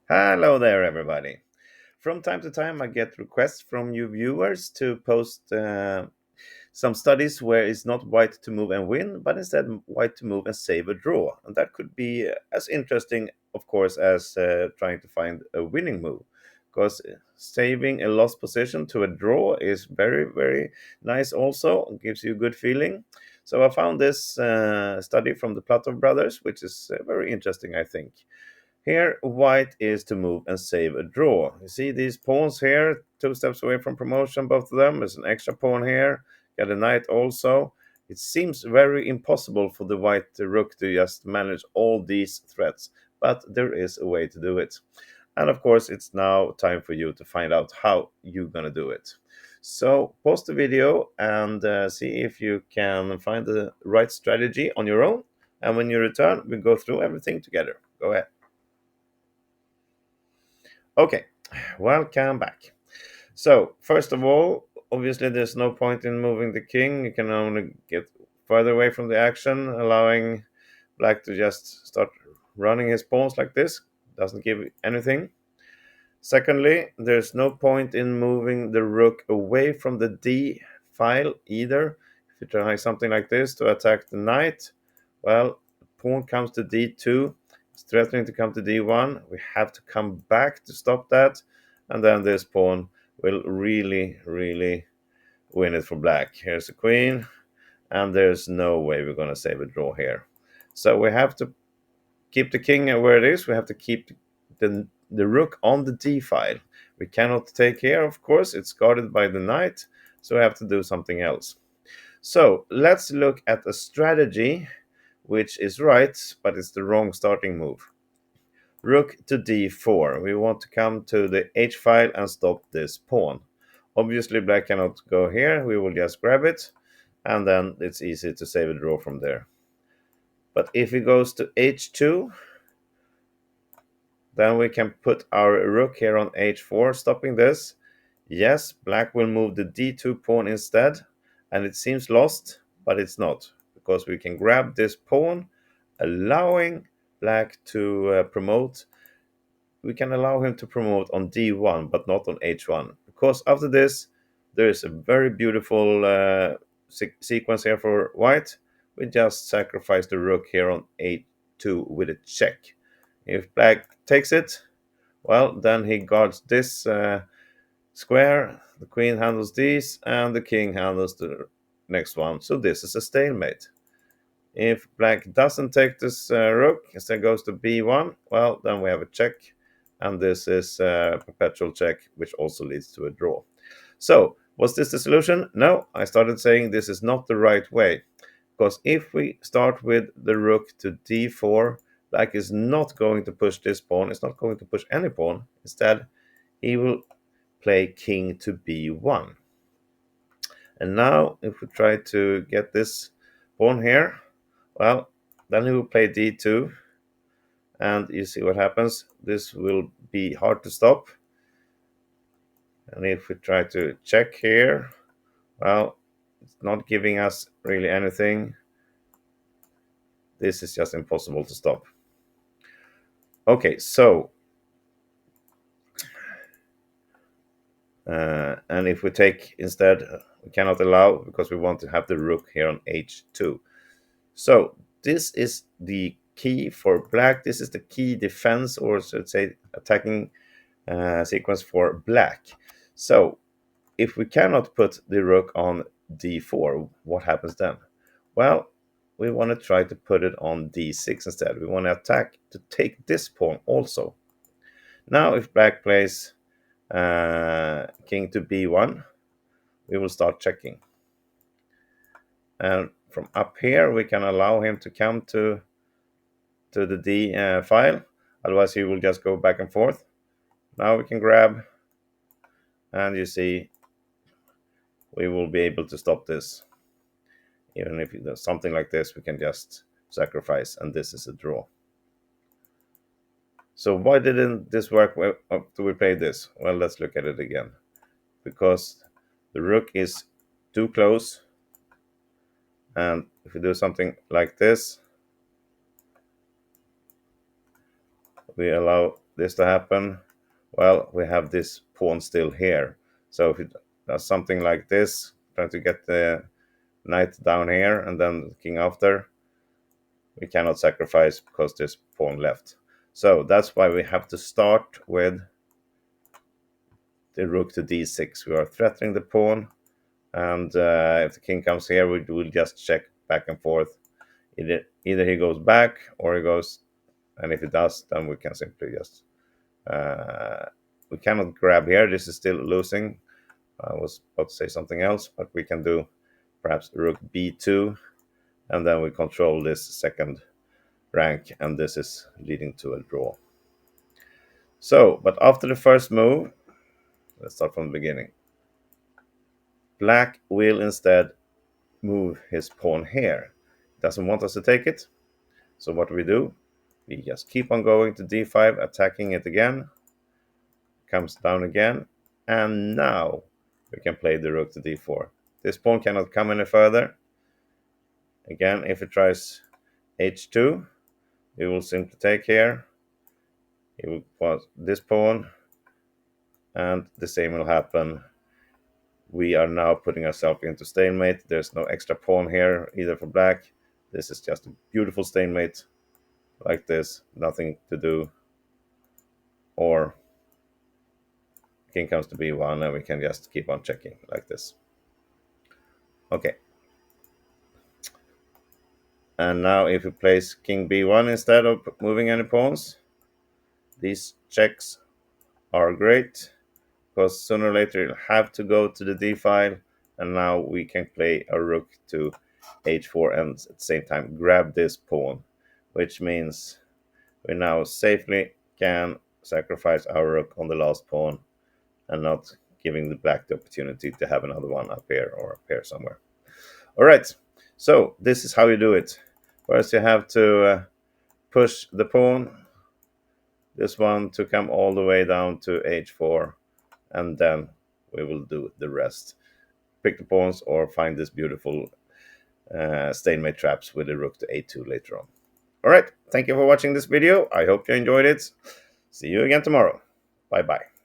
Hello there, everybody. From time to time, I get requests from you viewers to post some studies where it's not white to move and win, but instead white to move and save a draw. And that could be as interesting, of course, as trying to find a winning move. Because saving a lost position to a draw is very, very nice also. It gives you a good feeling. So I found this study from the Platov brothers, which is very interesting, I think. Here, white is to move and save a draw. You see these pawns here, two steps away from promotion, both of them. There's an extra pawn here, got a knight also. It seems very impossible for the white rook to just manage all these threats, but there is a way to do it. And of course, it's now time for you to find out how you're going to do it. So, pause the video and see if you can find the right strategy on your own. And when you return, we go through everything together. Go ahead. Okay, welcome back. So, first of all, obviously, there's no point in moving the king. You can only get further away from the action, allowing black to just start running his pawns like this. Doesn't give anything. Secondly, there's no point in moving the rook away from the d file either. If you try something like this to attack the knight, well, the pawn comes to d2. It's threatening to come to d1. We have to come back to stop that. And then this pawn will really, really win it for black. Here's the queen. And there's no way we're going to save a draw here. So we have to keep the king where it is. We have to keep the rook on the d file. We cannot take here, of course. It's guarded by the knight. So we have to do something else. So let's look at a strategy which is right, but it's the wrong starting move. Rook to d4. We want to come to the h file and stop this pawn. Obviously, black cannot go here. We will just grab it, and then it's easy to save a draw from there. But if it goes to h2, then we can put our rook here on h4, stopping this. Yes, black will move the d2 pawn instead, and it seems lost, but it's not, because we can grab this pawn, allowing black to promote. We can allow him to promote on d1, but not on h1, because after this, there is a very beautiful sequence here for white. We just sacrifice the rook here on a2 with a check. If black takes it, well, then he guards this square, the queen handles these, and the king handles the next one. So this is a stalemate. If black doesn't take this rook, instead goes to b1, well, then we have a check, and this is a perpetual check, which also leads to a draw. So, was this the solution? No, I started saying this is not the right way, because if we start with the rook to d4, black is not going to push this pawn, it's not going to push any pawn. Instead, he will play king to b1. And now, if we try to get this pawn here, well, then he will play d2, and you see what happens. This will be hard to stop. And if we try to check here, well, it's not giving us really anything. This is just impossible to stop. Okay, so and if we take instead, we cannot allow because we want to have the rook here on h2. So this is the key for black. This is the key defense, or let's say attacking sequence for black. So if we cannot put the rook on d4, what happens then? Well, we want to try to put it on d6 instead. We want to attack to take this pawn also. Now, if black plays king to b1, we will start checking. And from up here, we can allow him to come to the d file. Otherwise, he will just go back and forth. Now we can grab, and you see, we will be able to stop this. Even if there's something like this, we can just sacrifice, and this is a draw. So why didn't this work after we played this? Well, let's look at it again. Because the rook is too close, and if we do something like this, we allow this to happen? Well, we have this pawn still here. So if it does something like this, trying to get the knight down here and then the king after, we cannot sacrifice because there's pawn left. So that's why we have to start with the rook to d6. We are threatening the pawn, and if the king comes here, we will just check back and forth. Either he goes back or he goes, and if it does, then we can simply just we cannot grab here. This is still losing. I was about to say something else, but we can do perhaps rook b2, and then we control this second rank, and this is leading to a draw. So, but after the first move, let's start from the beginning. Black will instead move his pawn here. Doesn't want us to take it. So what do? We just keep on going to d5, attacking it again. Comes down again. And now we can play the rook to d4. This pawn cannot come any further. Again, if it tries h2, we will simply take here. It will pause this pawn. And the same will happen. We are now putting ourselves into stalemate. There's no extra pawn here either for black. This is just a beautiful stalemate like this, nothing to do. Or king comes to b1 and we can just keep on checking like this. Okay. And now if we place king b1 instead of moving any pawns, these checks are great because sooner or later it'll have to go to the d file, and now we can play a rook to h4 and at the same time grab this pawn, which means we now safely can sacrifice our rook on the last pawn and not giving the black the opportunity to have another one up here or up here somewhere. All right, so this is how you do it. First you have to push the pawn, this one, to come all the way down to h4, and then we will do the rest. Pick the pawns or find this beautiful stalemate traps with the rook to a2 later on. All right, thank you for watching this video. I hope you enjoyed it. See you again tomorrow. Bye bye.